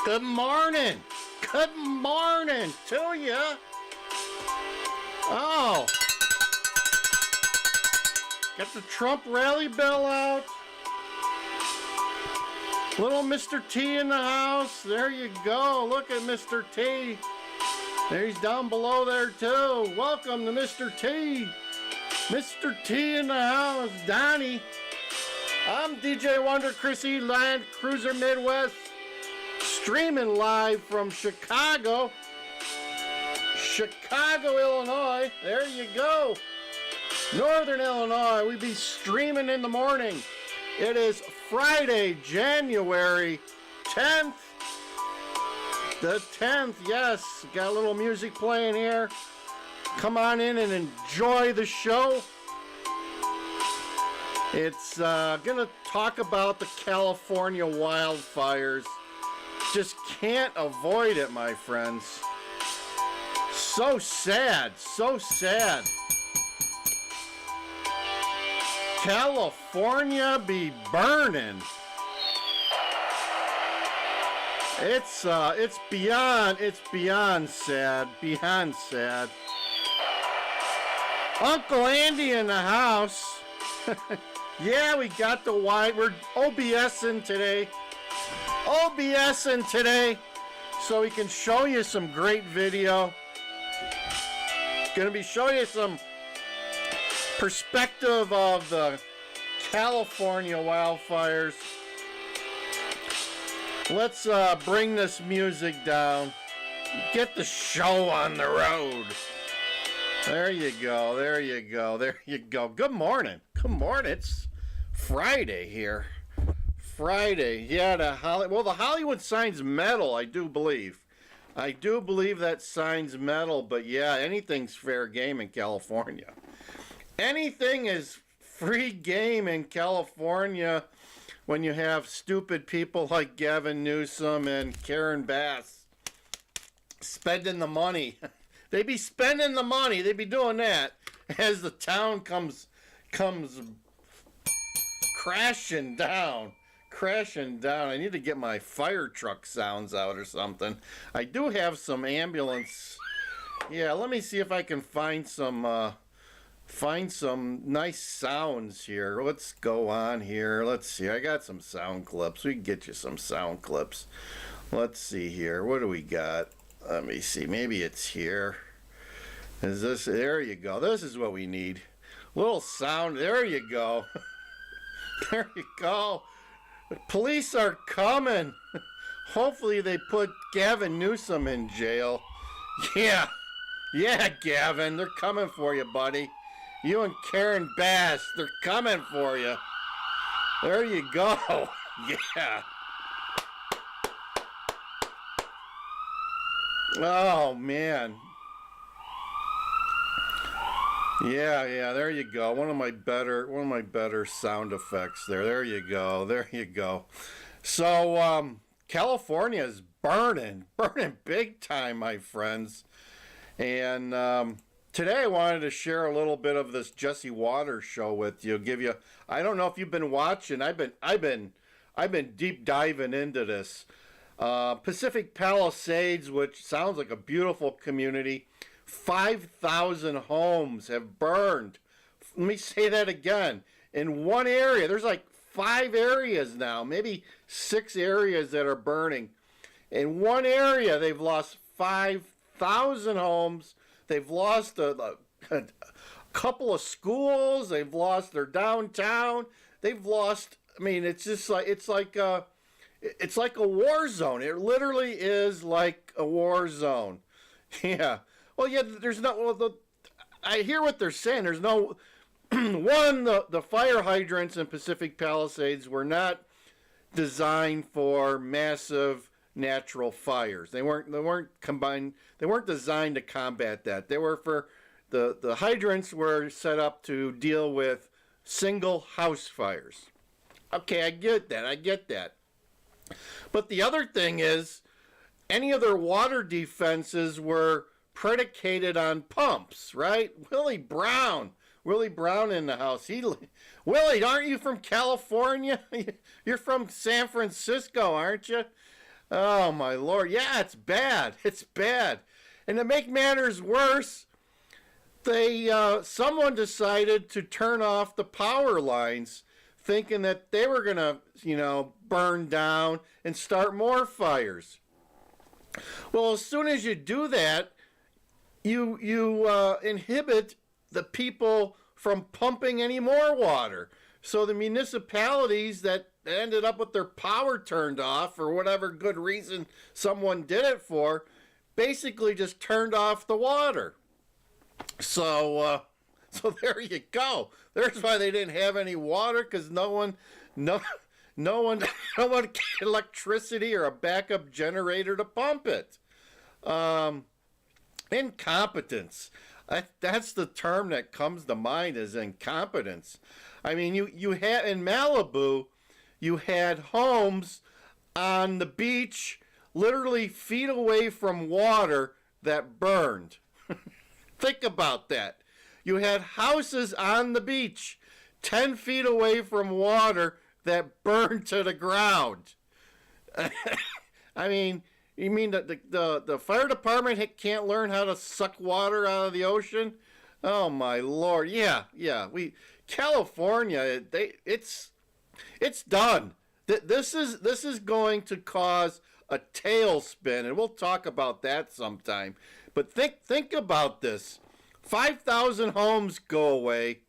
Good morning. Good morning to you. Oh. Got the Trump rally bell out. Little Mr. T in the house. There you go. Look at Mr. T. There, he's down below there too. Welcome to Mr. T. Mr. T in the house. Donnie. I'm DJ Wonder Chrissy Land Cruiser Midwest. Streaming live from Chicago, Illinois. There you go. Northern Illinois. We be streaming in the morning. It is Friday, January 10th. The 10th, yes. Got a little music playing here. Come on in and enjoy the show. It's gonna talk about the California wildfires. Just can't avoid it, my friends. So sad, so sad. California be burning. It's beyond sad, beyond sad. Uncle Andy in the house. Yeah, we got the wide. We're OBSing today. So we can show you some great video. Gonna be showing you some perspective of the California wildfires. Let's bring this music down. Get the show on the road. There you go, there you go, there you go. Good morning. Good morning. It's Friday here. Friday, yeah, the Hollywood sign's metal, I do believe. I do believe that sign's metal, but yeah, anything's fair game in California. Anything is free game in California when you have stupid people like Gavin Newsom and Karen Bass spending the money. They be spending the money, they be doing that as the town comes crashing down. I need to get my fire truck sounds out or something. I do have some ambulance. Yeah, let me see if I can find some nice sounds here. Let's go on here. Let's see. I got some sound clips. We can get you some sound clips. Let's see here. What do we got? Let me see. Maybe it's here. Is this? There you go. This is what we need. Little sound. There you go. There you go. Police are coming. Hopefully they put Gavin Newsom in jail. Yeah, Gavin, they're coming for you, buddy. You and Karen Bass, they're coming for you. There you go. Yeah. Oh man. Yeah, there you go. One of my better sound effects there. There you go. So, California is burning big time, my friends. And today I wanted to share a little bit of this Jesse Waters show with you. I don't know if you've been watching. I've been deep diving into this. Pacific Palisades, which sounds like a beautiful community. 5,000 homes have burned. Let me say that again. In one area, there's like 5 areas now, maybe 6 areas that are burning. In one area, they've lost 5,000 homes. They've lost a couple of schools. They've lost their downtown. They've lost. I mean, it's like a war zone. It literally is like a war zone. Yeah. Well, yeah, there's no. Well, I hear what they're saying. There's no. The fire hydrants in Pacific Palisades were not designed for massive natural fires. They weren't combined. They weren't designed to combat that. They were for the hydrants were set up to deal with single house fires. Okay, I get that. But the other thing is, any of their water defenses were predicated on pumps, right? Willie Brown in the house. Willie, aren't you from California? You're from San Francisco, aren't you? Oh my Lord. Yeah, it's bad. It's bad. And to make matters worse, someone decided to turn off the power lines, thinking that they were gonna, burn down and start more fires. Well, as soon as you do that, you inhibit the people from pumping any more water. So the municipalities that ended up with their power turned off for whatever good reason someone did it for, basically just turned off the water. So there you go. There's why they didn't have any water, because no one had electricity or a backup generator to pump it. Incompetence. That's the term that comes to mind, is incompetence. I mean, you had in Malibu, you had homes on the beach literally feet away from water that burned. Think about that. You had houses on the beach 10 feet away from water that burned to the ground. I mean, you mean that the fire department can't learn how to suck water out of the ocean? Oh my Lord. Yeah. California, it's done. This is going to cause a tailspin, and we'll talk about that sometime. But think about this. 5,000 homes go away.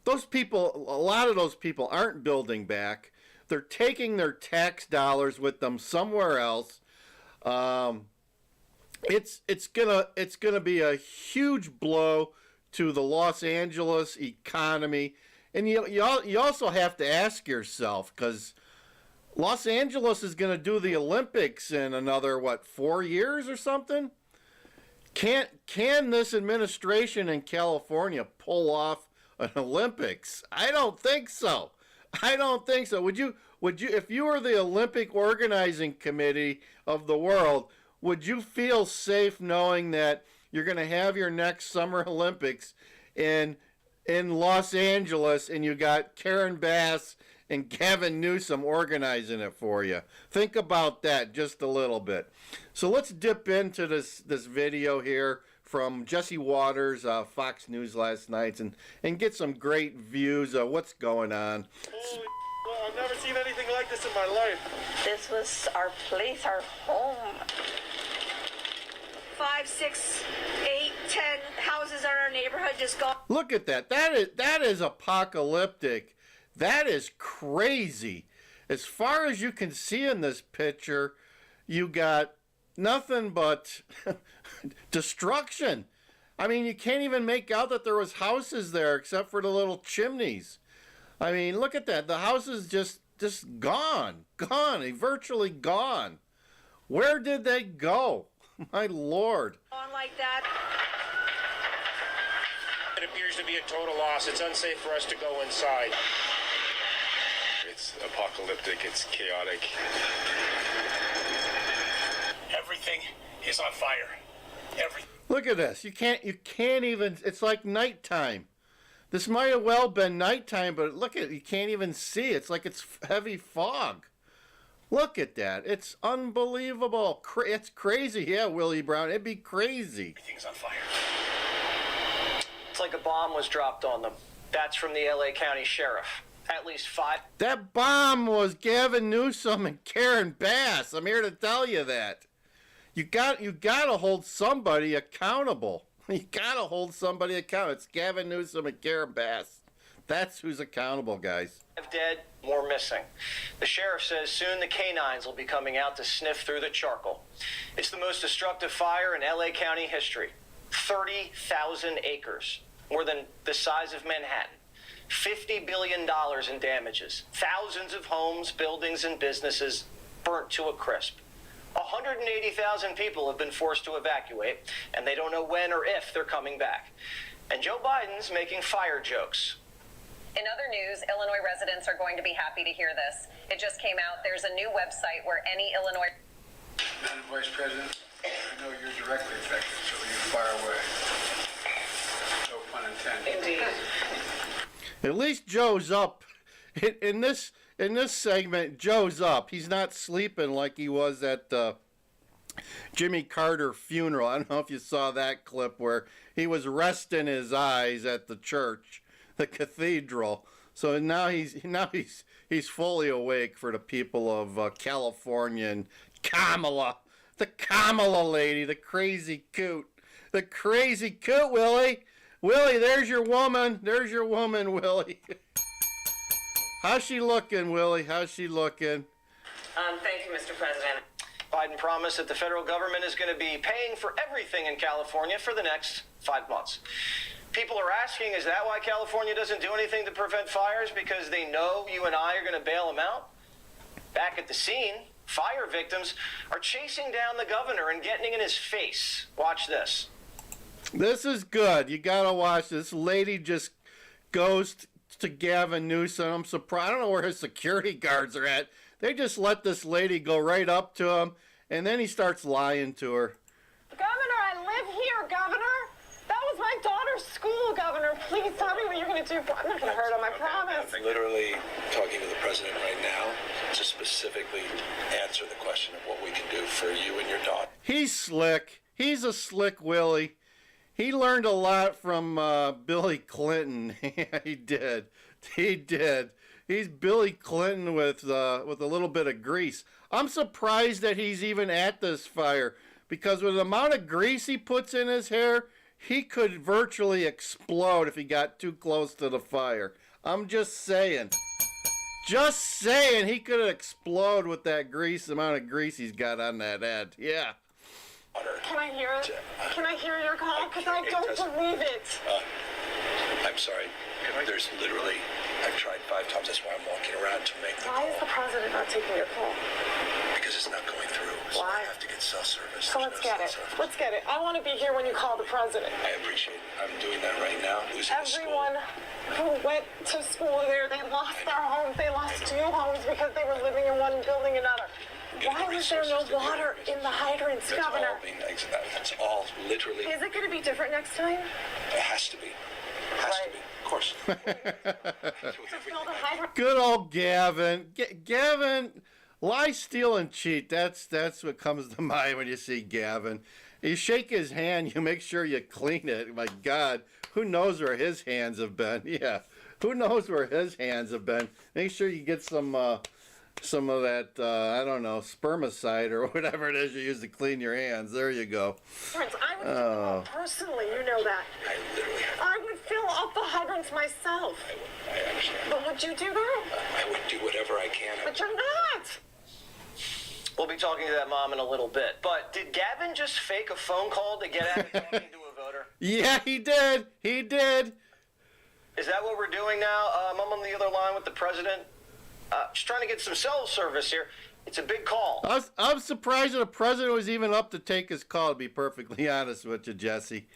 Those people, a lot of those people aren't building back. They're taking their tax dollars with them somewhere else. It's gonna be a huge blow to the Los Angeles economy, and you also have to ask yourself, because Los Angeles is gonna do the Olympics in another 4 years or something. Can this administration in California pull off an Olympics? I don't think so. Would you, if you were the Olympic organizing committee of the world, would you feel safe knowing that you're going to have your next Summer Olympics in Los Angeles, and you got Karen Bass and Gavin Newsom organizing it for you? Think about that just a little bit. So let's dip into this video here from Jesse Waters, Fox News last night, and get some great views of what's going on. Holy, well, I've never seen anything like this in my life. This was our place, our home. 5, 6, 8, 10 houses in our neighborhood just gone. Look at that. That is apocalyptic. That is crazy. As far as you can see in this picture, you got nothing but destruction. I mean, you can't even make out that there was houses there except for the little chimneys. I mean, look at that. The house is just gone, virtually gone. Where did they go? My Lord. On like that. It appears to be a total loss. It's unsafe for us to go inside. It's apocalyptic. It's chaotic. Everything is on fire. Everything. Look at this. You can't even, it's like nighttime. This might have well been nighttime, but look at it, you can't even see. It's like it's heavy fog. Look at that. It's unbelievable. It's crazy. Yeah, Willie Brown, it'd be crazy. Everything's on fire. It's like a bomb was dropped on them. That's from the LA County Sheriff. At least 5. That bomb was Gavin Newsom and Karen Bass. I'm here to tell you that. You got to hold somebody accountable. You got to hold somebody accountable. It's Gavin Newsom and Karen Bass. That's who's accountable, guys. 5 dead, more missing. The sheriff says soon the canines will be coming out to sniff through the charcoal. It's the most destructive fire in LA County history. 30,000 acres, more than the size of Manhattan. $50 billion in damages. Thousands of homes, buildings, and businesses burnt to a crisp. 180,000 people have been forced to evacuate, and they don't know when or if they're coming back. And Joe Biden's making fire jokes. In other news, Illinois residents are going to be happy to hear this. It just came out. There's a new website where any Illinois... Madam Vice President, I know you're directly affected, so you fire away. No pun intended. Indeed. At least Joe's up. In in this segment, Joe's up. He's not sleeping like he was at the Jimmy Carter funeral. I don't know if you saw that clip where he was resting his eyes at the church, the cathedral. So now he's fully awake for the people of California and Kamala, the Kamala lady, the crazy coot, Willie. Willie, there's your woman. There's your woman, Willie. How's she looking, Willie? How's she looking? Thank you, Mr. President. Biden promised that the federal government is going to be paying for everything in California for the next 5 months. People are asking, is that why California doesn't do anything to prevent fires? Because they know you and I are going to bail them out? Back at the scene, fire victims are chasing down the governor and getting in his face. Watch this. This is good. You gotta watch this. Lady just goes to Gavin Newsom. I'm surprised. I don't know where his security guards are at. They just let this lady go right up to him, and then he starts lying to her. Governor, I live here, Governor. That was my daughter's school, Governor. Please tell me what you're going to do. I'm not going to hurt him, I promise. I'm literally talking to the president right now to specifically answer the question of what we can do for you and your daughter. He's slick. He's a slick Willie. He learned a lot from Billy Clinton. He did. He did. He's Billy Clinton with a little bit of grease. I'm surprised that he's even at this fire, because with the amount of grease he puts in his hair, he could virtually explode if he got too close to the fire. I'm just saying. Just saying, he could explode with that grease, the amount of grease he's got on that head. Yeah. Can I hear it? Can I hear your call? Because I don't believe it. I'm sorry. There's literally, I've tried 5 times. That's why I'm walking around to make the Why is the call. president not taking your call? Because it's not going through. So Why? I have to get cell service. So let's get it. Let's get it. I want to be here when you call the president. I appreciate it. I'm doing that right now. Losing the school. Everyone who went to school there, they lost their homes. They lost 2 homes because they were living in one building another. Why was there no water in the hydrants, That's Governor? all being, that's all literally. Is it going to be different next time? It has to be. Has to be. Of course. Fill the hydrant. Good old Gavin. Gavin, lie, steal, and cheat. That's what comes to mind when you see Gavin. You shake his hand, you make sure you clean it. My God, who knows where his hands have been? Yeah, who knows where his hands have been? Make sure you get some of that, I don't know, spermicide or whatever it is you use to clean your hands. There you go. Hydrants. I would fill them up personally, you know that. I literally have. I would fill up the hydrants myself. I understand. But would you do that? I would do whatever I can. But you're not. We'll be talking to that mom in a little bit. But did Gavin just fake a phone call to get out of talking to a voter? Yeah, he did. He did. Is that what we're doing now? I'm on the other line with the president. Just trying to get some cell service here. It's a big call. I'm surprised that the president was even up to take his call, to be perfectly honest with you, Jesse.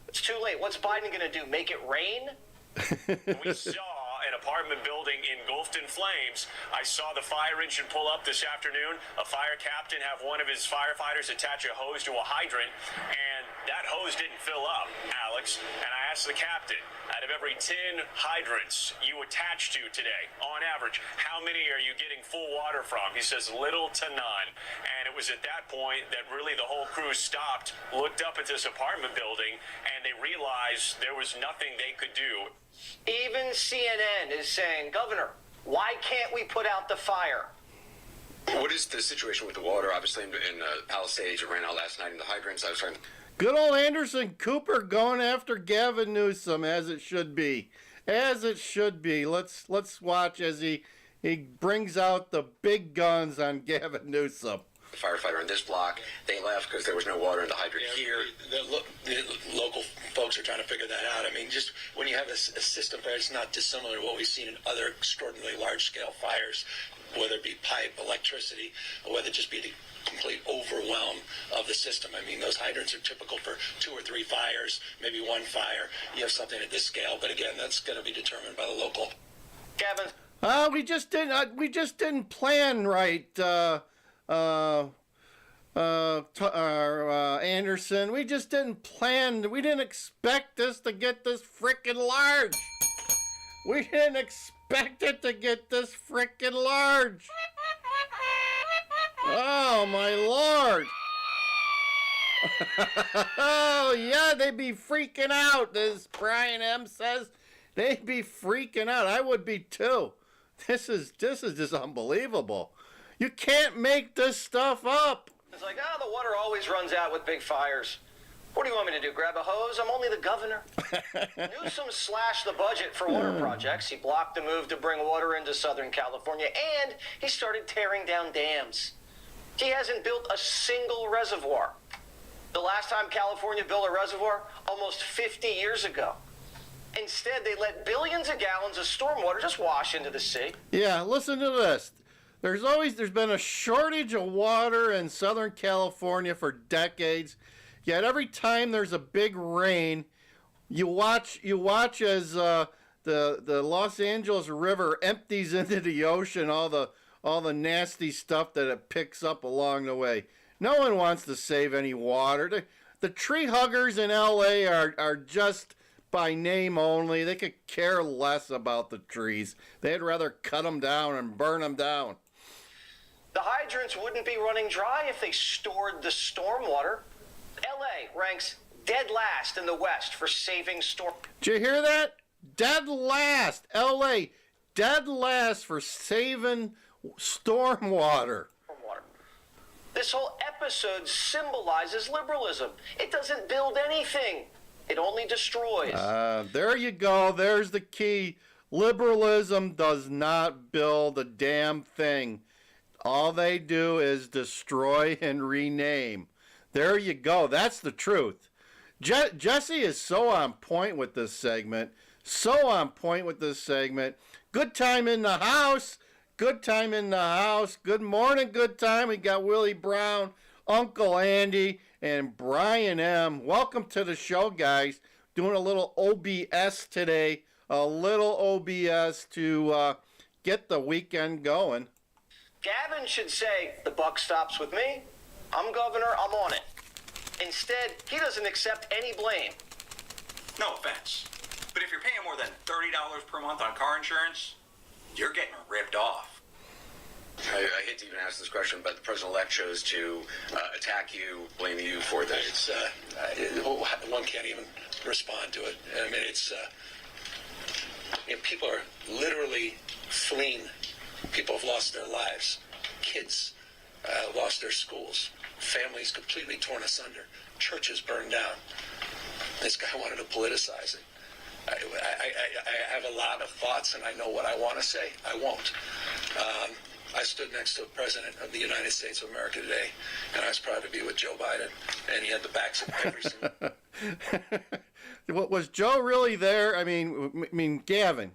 It's too late. What's Biden going to do? Make it rain? We saw an apartment building engulfed in flames. I saw the fire engine pull up this afternoon. A fire captain have one of his firefighters attach a hose to a hydrant, and that hose didn't fill up, Alex. And I asked the captain, out of every 10 hydrants you attach to today, on average, how many are you getting full water from? He says little to none. And it was at that point that really the whole crew stopped, looked up at this apartment building, and they realized there was nothing they could do. Even CNN is saying, Governor, why can't we put out the fire? What is the situation with the water? Obviously, in Palisades, it ran out last night in the hydrants. I was trying to... Good old Anderson Cooper going after Gavin Newsom, as it should be. As it should be. Let's watch as he brings out the big guns on Gavin Newsom. The firefighter in this block, they left because there was no water in the hydrant here. The local folks are trying to figure that out. I mean, just when you have a system fire, it's not dissimilar to what we've seen in other extraordinarily large-scale fires, whether it be pipe, electricity, or whether it just be the complete overwhelm of the system. I mean, those hydrants are typical for 2 or 3 fires, maybe 1 fire. You have something at this scale, but again, that's going to be determined by the local. Gavin. We just didn't plan right. Anderson, we just didn't plan. We didn't expect this to get this frickin' large. We didn't expect expect it to get this frickin' large? Oh, my Lord. Oh, yeah, they'd be freaking out, as Brian M. says. They'd be freaking out. I would be too. This is just unbelievable. You can't make this stuff up. It's like, the water always runs out with big fires. What do you want me to do, grab a hose? I'm only the governor. Newsom slashed the budget for water projects. He blocked the move to bring water into Southern California, and he started tearing down dams. He hasn't built a single reservoir. The last time California built a reservoir, almost 50 years ago. Instead, they let billions of gallons of stormwater just wash into the sea. Yeah, listen to this. There's been a shortage of water in Southern California for decades. Yet every time there's a big rain, you watch as the Los Angeles River empties into the ocean all the nasty stuff that it picks up along the way. No one wants to save any water. The tree huggers in LA are just by name only. They could care less about the trees. They'd rather cut them down and burn them down. The hydrants wouldn't be running dry if they stored the stormwater. LA ranks dead last in the West for saving storm. Did you hear that? Dead last. LA, dead last for saving stormwater. This whole episode symbolizes liberalism. It doesn't build anything. It only destroys. There you go. There's the key. Liberalism does not build a damn thing. All they do is destroy and rename. There you go. That's the truth. Jesse is so on point with this segment. So on point with this segment. Good time in the house. Good time in the house. Good morning, good time. We got Willie Brown, Uncle Andy, and Brian M. Welcome to the show, guys. Doing a little OBS today. A little OBS to get the weekend going. Gavin should say, the buck stops with me. I'm governor, I'm on it. Instead, he doesn't accept any blame. No offense, but if you're paying more than $30 per month on car insurance, you're getting ripped off. I hate to even ask this question, but the president-elect chose to attack you, blame you for that. It's one can't even respond to it. I mean, it's people are literally fleeing. People have lost their lives. Kids lost their schools. Families completely torn asunder. Churches burned down. This guy wanted to politicize it. I have a lot of thoughts, and I know what I want to say. I won't. I stood next to the President of the United States of America today, and I was proud to be with Joe Biden, and he had the backs of every single... Was Joe really there? I mean, Gavin.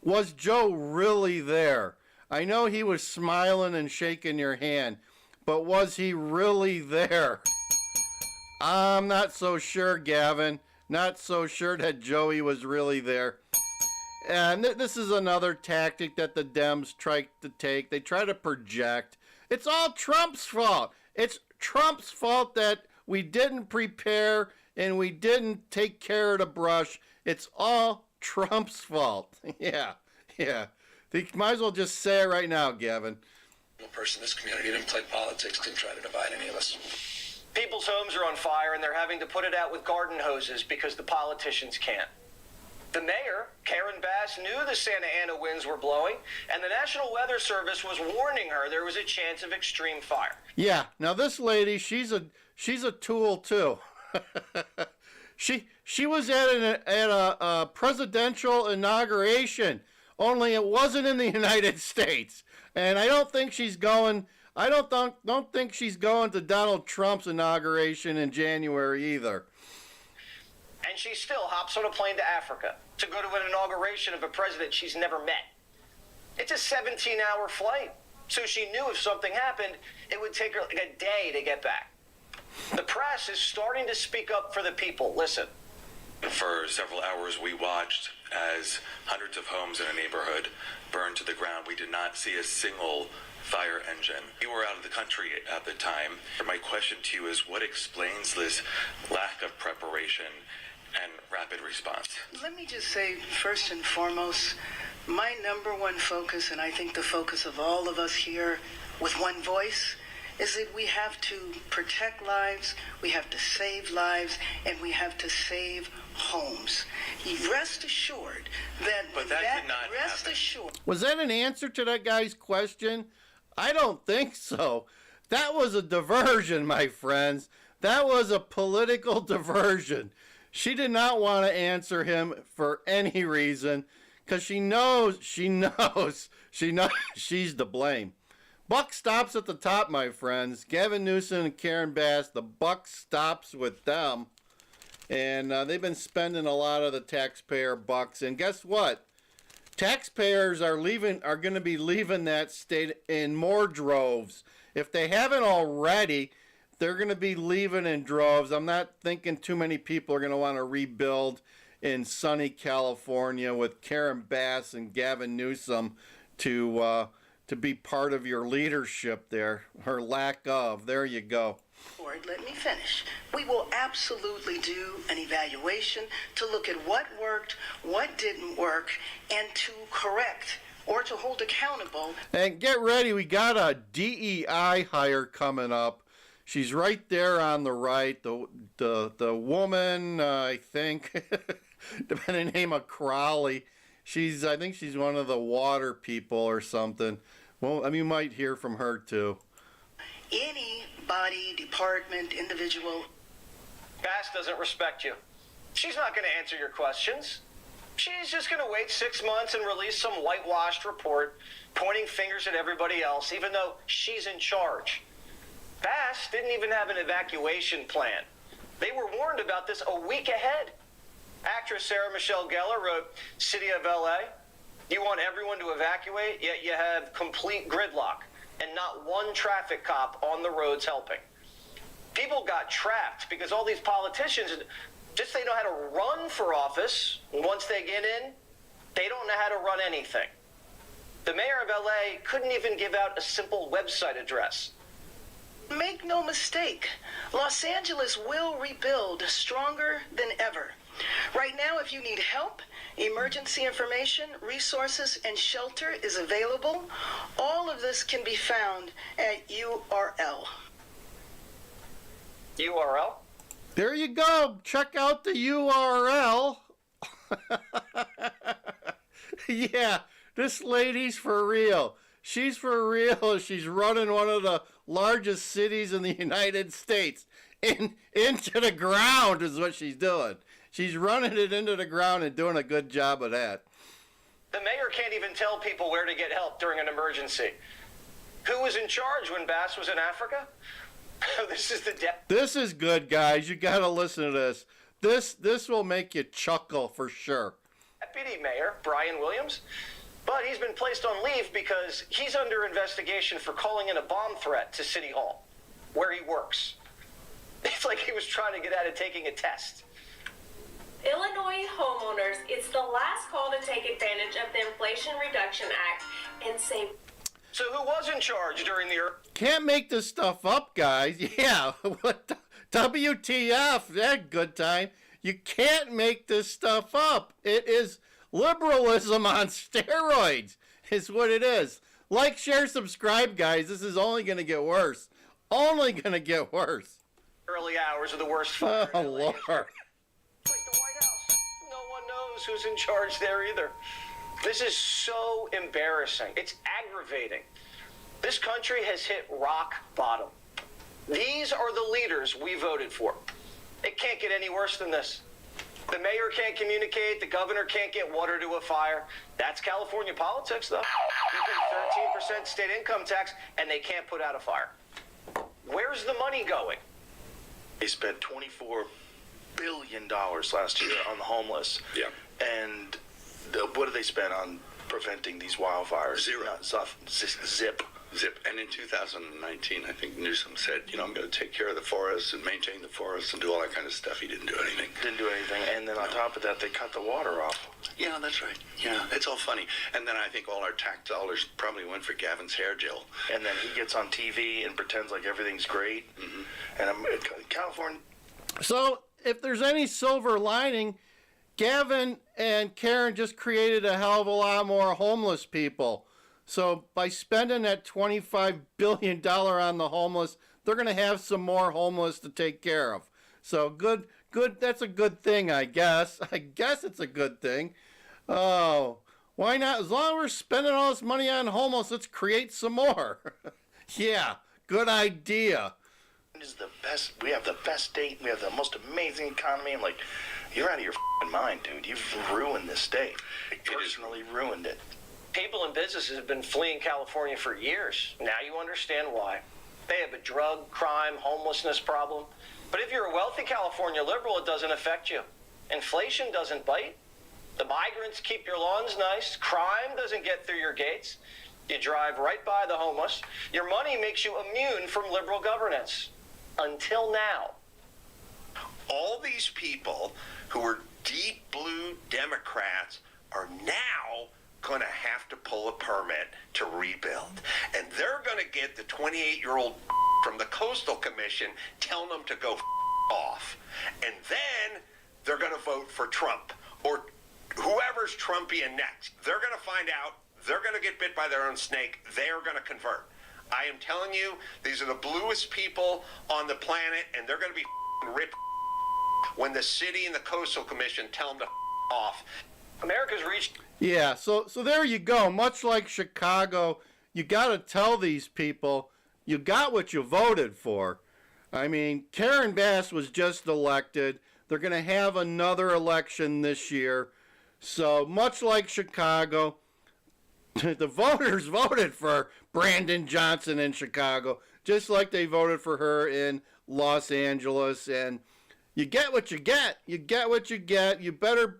Was Joe really there? I know he was smiling and shaking your hand, but was he really there? I'm not so sure, Gavin. Not so sure that Joey was really there. And this is another tactic that the Dems try to take. They try to project. It's all Trump's fault. It's Trump's fault that we didn't prepare and we didn't take care of the brush. It's all Trump's fault. Yeah. They might as well just say it right now, Gavin. No person in this community didn't play politics, didn't try to divide any of us. People's homes are on fire, and they're having to put it out with garden hoses because the politicians can't. The mayor, Karen Bass, knew the Santa Ana winds were blowing, and the National Weather Service was warning her there was a chance of extreme fire. Yeah, now this lady, she's a tool too. She was at a presidential inauguration, only it wasn't in the United States, and I don't think she's going. I don't think she's going to Donald Trump's inauguration in January either. And she still hops on a plane to Africa to go to an inauguration of a president she's never met. It's a 17-hour flight, so she knew if something happened, it would take her like a day to get back. The press is starting to speak up for the people. Listen. For several hours, we watched as hundreds of homes in a neighborhood burned to the ground. We did not see a single fire engine. You were out of the country at the time. My question to you is, what explains this lack of preparation and rapid response. Let me just say, first and foremost, my number one focus, and I think the focus of all of us here with one voice, is that we have to protect lives, we have to save lives, and we have to save homes. Rest assured that But that did not rest happen. assured. Was that an answer to that guy's question? I don't think so. That was a diversion, my friends. That was a political diversion. She did not want to answer him for any reason because she knows she's to blame. Buck stops at the top, my friends. Gavin Newsom and Karen Bass, the buck stops with them. And they've been spending a lot of the taxpayer bucks. And guess what? Taxpayers are going to be leaving that state in more droves. If they haven't already, they're going to be leaving in droves. I'm not thinking too many people are going to want to rebuild in sunny California with Karen Bass and Gavin Newsom to be part of your leadership there, or lack of. There you go. Let me finish. We will absolutely do an evaluation to look at what worked, what didn't work, and to correct or to hold accountable. And get ready, we got a DEI hire coming up. She's right there on the right. The woman, I think, by the name of Crowley. I think she's one of the water people or something. Well, I mean, you might hear from her too. Any body, department, individual. Bass doesn't respect you. She's not going to answer your questions. She's just going to wait 6 months and release some whitewashed report pointing fingers at everybody else, even though she's in charge. Bass didn't even have an evacuation plan. They were warned about this a week ahead. Actress Sarah Michelle Gellar wrote, City of LA, you want everyone to evacuate, yet you have complete gridlock and not one traffic cop on the roads helping. People got trapped because all these politicians, they know how to run for office. Once they get in, they don't know how to run anything. The mayor of LA couldn't even give out a simple website address. Make no mistake, Los Angeles will rebuild stronger than ever. Right now, if you need help, emergency information, resources, and shelter is available. All of this can be found at URL. URL? There you go. Check out the URL. Yeah, this lady's for real. She's for real. She's running one of the largest cities in the United States. Into the ground is what she's doing. She's running it into the ground and doing a good job of that. The mayor can't even tell people where to get help during an emergency. Who was in charge when Bass was in Africa? This is good, guys. You got to listen to this. This will make you chuckle for sure. Deputy Mayor Brian Williams, but he's been placed on leave because he's under investigation for calling in a bomb threat to City Hall, where he works. It's like he was trying to get out of taking a test. Illinois homeowners, it's the last call to take advantage of the Inflation Reduction Act and save. So who was in charge during the... Can't make this stuff up, guys. Yeah, what WTF, that good time. You can't make this stuff up. It is liberalism on steroids, is what it is. Like, share, subscribe, guys. This is only going to get worse. Only going to get worse. Early hours of the worst fire. Oh, Lord. Like the White House. No one knows who's in charge there either. This is so embarrassing. It's aggravating. This country has hit rock bottom. These are the leaders we voted for. It can't get any worse than this. The mayor can't communicate. The governor can't get water to a fire. That's California politics, though. You pay 13% state income tax, and they can't put out a fire. Where's the money going? They spent $24 billion last year on the homeless. Yeah. And what did they spend on preventing these wildfires? Zero. Zip. And in 2019, I think Newsom said, I'm going to take care of the forests and maintain the forests and do all that kind of stuff. He didn't do anything. Didn't do anything. And then on top of that, they cut the water off. Yeah, that's right. Yeah, it's all funny. And then I think all our tax dollars probably went for Gavin's hair gel. And then he gets on TV and pretends like everything's great. Mm-hmm. And California... So, if there's any silver lining, Gavin and Karen just created a hell of a lot more homeless people. So by spending that $25 billion on the homeless, they're going to have some more homeless to take care of. So good, that's a good thing, I guess. I guess it's a good thing. Oh, why not? As long as we're spending all this money on homeless, let's create some more. Yeah, good idea. Is the best. We have the best state. We have the most amazing economy. I'm like, you're out of your mind, dude. You've ruined this state. You personally ruined it. People and businesses have been fleeing California for years. Now you understand why. They have a drug, crime, homelessness problem. But if you're a wealthy California liberal, it doesn't affect you. Inflation doesn't bite. The migrants keep your lawns nice. Crime doesn't get through your gates. You drive right by the homeless. Your money makes you immune from liberal governance. Until now. All these people who are deep blue Democrats are now going to have to pull a permit to rebuild. And they're going to get the 28-year-old from the Coastal Commission telling them to go off. And then they're going to vote for Trump or whoever's Trumpian next. They're going to find out. They're going to get bit by their own snake. They're going to convert. I am telling you, these are the bluest people on the planet, and they're going to be ripped when the city and the Coastal Commission tell them to off. America's reached... Yeah, so there you go. Much like Chicago, you got to tell these people you got what you voted for. I mean, Karen Bass was just elected. They're going to have another election this year. So much like Chicago, the voters voted for Brandon Johnson in Chicago, just like they voted for her in Los Angeles. And you get what you get. You get what you get. You better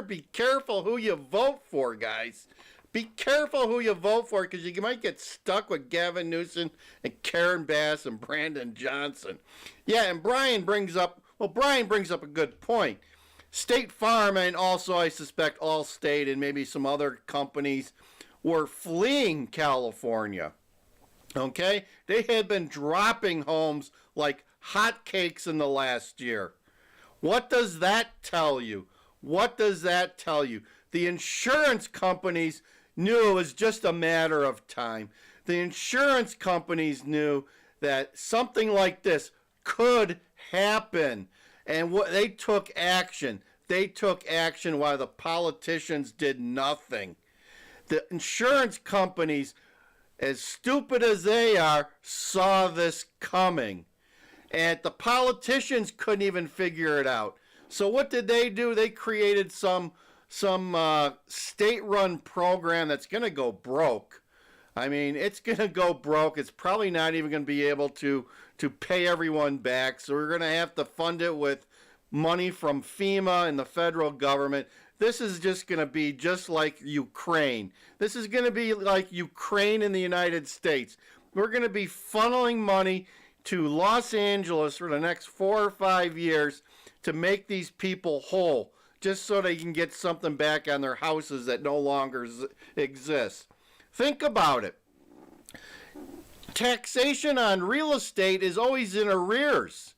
be careful who you vote for, guys. Be careful who you vote for, because you might get stuck with Gavin Newsom and Karen Bass and Brandon Johnson. Yeah, and Brian brings up a good point. State Farm, and also I suspect Allstate and maybe some other companies, were fleeing California. Okay? They had been dropping homes like hotcakes in the last year. What does that tell you? What does that tell you? The insurance companies knew it was just a matter of time. The insurance companies knew that something like this could happen. And they took action. They took action while the politicians did nothing. The insurance companies, as stupid as they are, saw this coming. And the politicians couldn't even figure it out. So what did they do? They created some state-run program that's going to go broke. I mean, it's going to go broke. It's probably not even going to be able to pay everyone back. So we're going to have to fund it with money from FEMA and the federal government. This is just going to be just like Ukraine. This is going to be like Ukraine in the United States. We're going to be funneling money to Los Angeles for the next 4 or 5 years to make these people whole, just so they can get something back on their houses that no longer exist. Think about it. Taxation on real estate is always in arrears.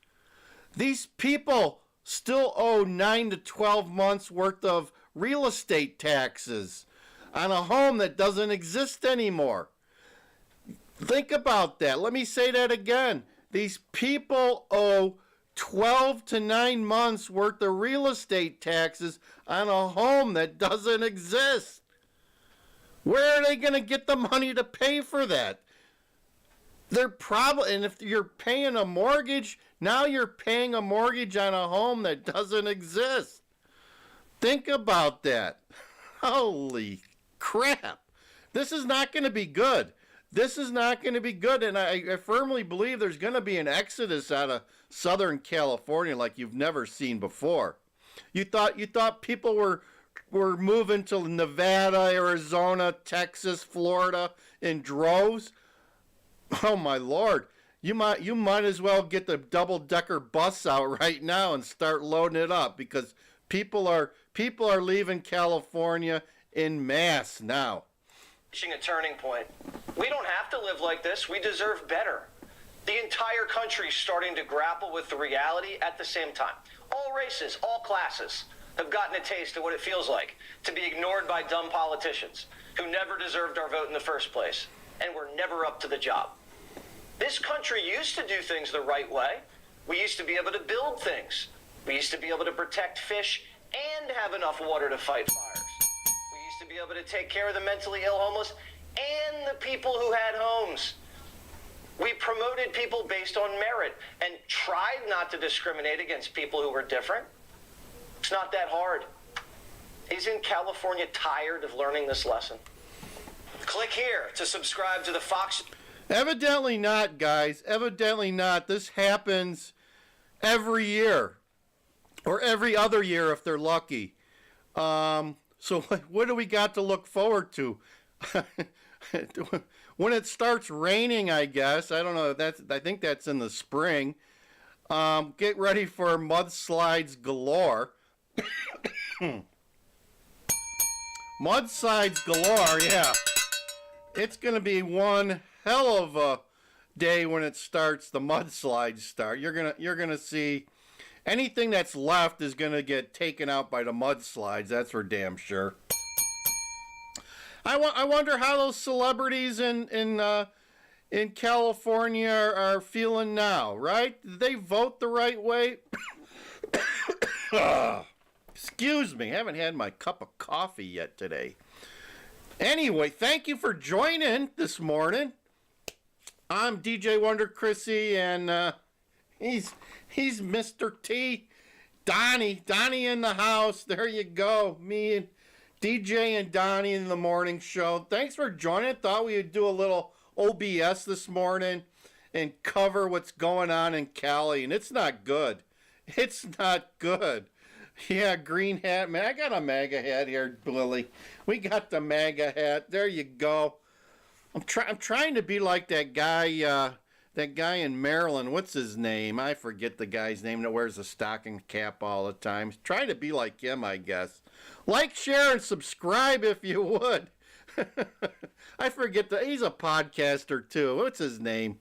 These people still owe 9 to 12 months worth of real estate taxes on a home that doesn't exist anymore. Think about that. Let me say that again. These people owe 12 to 9 months worth of real estate taxes on a home that doesn't exist. Where are they going to get the money to pay for that? They're probably, and if you're paying a mortgage, now you're paying a mortgage on a home that doesn't exist. Think about that. Holy crap. This is not going to be good. This is not going to be good, and I firmly believe there's going to be an exodus out of Southern California like you've never seen before. You thought people were moving to Nevada, Arizona, Texas, Florida in droves? Oh my Lord. You might as well get the double-decker bus out right now and start loading it up, because people are leaving California en masse now. Reaching a turning point. We don't have to live like this. We deserve better. The entire country is starting to grapple with the reality at the same time. All races, all classes have gotten a taste of what it feels like to be ignored by dumb politicians who never deserved our vote in the first place and were never up to the job. This country used to do things the right way. We used to be able to build things. We used to be able to protect fish and have enough water to fight fires. We used to be able to take care of the mentally ill, homeless, and the people who had homes. We promoted people based on merit and tried not to discriminate against people who were different. It's not that hard. Isn't California tired of learning this lesson? Click here to subscribe to the Fox. Evidently not, guys. Evidently not. This happens every year. Or every other year if they're lucky. So what do we got to look forward to? When it starts raining, I guess. I don't know. I think that's in the spring. Get ready for mudslides galore. Mudslides galore, yeah. It's going to be one hell of a day when it starts. The mudslides start. You're gonna see anything that's left is going to get taken out by the mudslides. That's for damn sure. I wonder how those celebrities in California are feeling now, right? Did they vote the right way? Excuse me, haven't had my cup of coffee yet today. Anyway, thank you for joining this morning. I'm DJ Wonder Chrissy, and he's Mr. T. Donnie in the house. There you go. Me and DJ and Donnie in the morning show. Thanks for joining. Thought we would do a little OBS this morning and cover what's going on in Cali, and it's not good. It's not good. Yeah, green hat. Man, I got a MAGA hat here, Billy. We got the MAGA hat. There you go. I'm trying to be like that guy in Maryland. What's his name? I forget the guy's name that wears a stocking cap all the time. Trying to be like him, I guess. Like, share, and subscribe if you would. I forget he's a podcaster too. What's his name?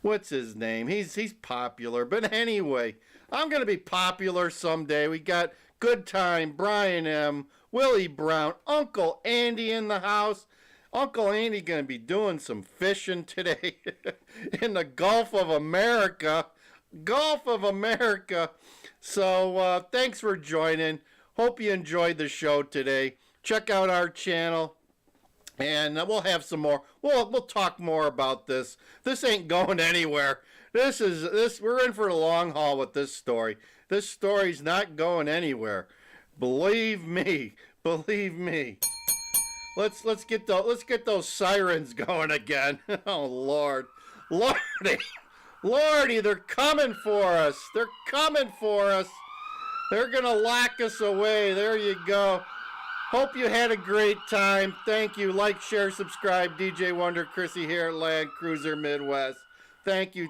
He's popular. But anyway, I'm going to be popular someday. We got Good Time, Brian M., Willie Brown, Uncle Andy in the house. Uncle Andy going to be doing some fishing today in the Gulf of America. So thanks for joining. Hope you enjoyed the show today. Check out our channel, and we'll have some more. We'll talk more about this. This ain't going anywhere. We're in for the long haul with this story. This story's not going anywhere. Believe me. Let's get those sirens going again. Oh Lordy, they're coming for us. They're gonna lock us away. There you go. Hope you had a great time. Thank you. Like, share, subscribe. DJ Wonder Chrissy here at Land Cruiser Midwest. Thank you.